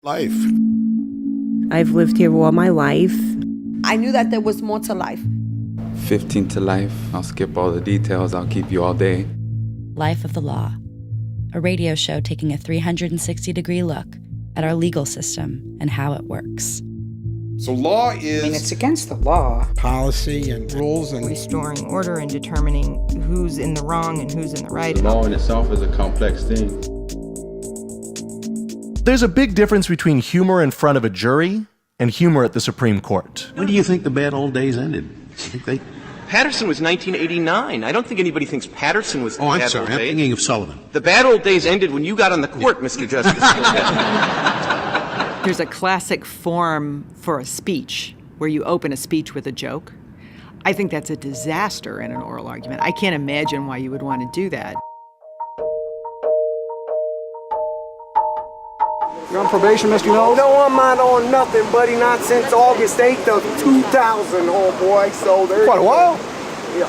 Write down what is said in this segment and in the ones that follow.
Life. I've lived here all my life. I knew that there was more to life. 15 to life. I'll skip all the details. I'll keep you all day. Life of the Law, a radio show taking a 360-degree look at our legal system and how it works. So law is... it's against the law. Policy and rules and... restoring order and determining who's in the wrong and who's in the right. Law in itself is a complex thing. There's a big difference between humor in front of a jury and humor at the Supreme Court. When do you think the bad old days ended? Patterson was 1989. I don't think anybody thinks Patterson was the bad old days. I'm thinking of Sullivan. The bad old days ended when you got on the court, Mr. Justice. There's a classic form for a speech where you open a speech with a joke. I think that's a disaster in an oral argument. I can't imagine why you would want to do that. You're on probation, Mr. Mills? No, I'm not on nothing, buddy. Not since August 8th of 2000, oh boy. So there's quite a while. Yeah.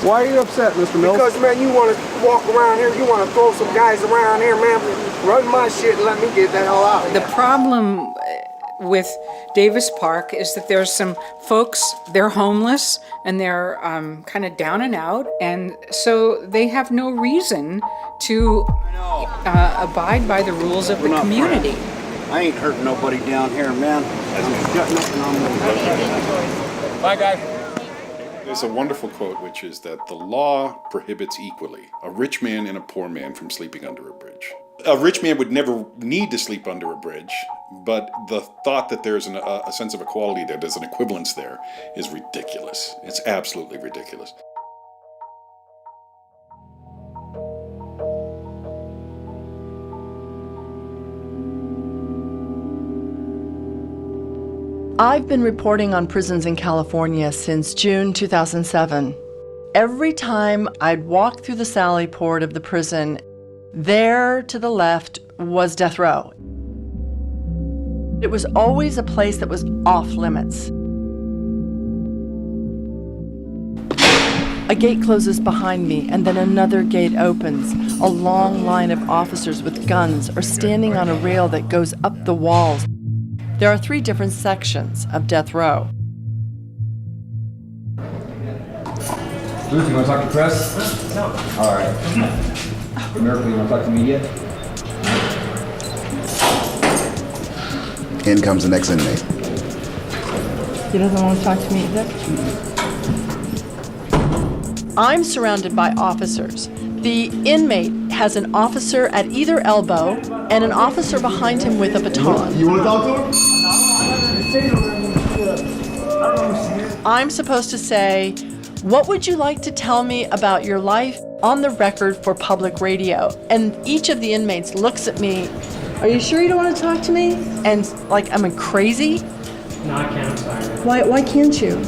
Why are you upset, Mr. Mills? Because, man, you want to walk around here, you want to throw some guys around here, man. Run my shit and let me get the hell out of here. The problem with Davis Park is that there's some folks, they're homeless and they're kind of down and out, and so they have no reason to abide by the rules of the community. I ain't hurting nobody down here, man. I've got nothing on me. Bye, guys. There's a wonderful quote, which is that the law prohibits equally a rich man and a poor man from sleeping under a bridge. A rich man would never need to sleep under a bridge, but the thought that there's a sense of equality there, there's an equivalence there, is ridiculous. It's absolutely ridiculous. I've been reporting on prisons in California since June 2007. Every time I'd walk through the sally port of the prison, there to the left was death row. It was always a place that was off limits. A gate closes behind me, and then another gate opens. A long line of officers with guns are standing on a rail that goes up the walls. There are 3 different sections of death row. Lucy, you want to talk to press? No. All right. Miracle, you want to talk to media? In comes the next inmate. He doesn't want to talk to me either? I'm surrounded by officers. The inmate has an officer at either elbow and an officer behind him with a baton. You want to talk to him? I'm supposed to say, "What would you like to tell me about your life on the record for public radio?" And each of the inmates looks at me, "Are you sure you don't want to talk to me?" And like I'm crazy. No, I can't, I'm sorry. Why can't you?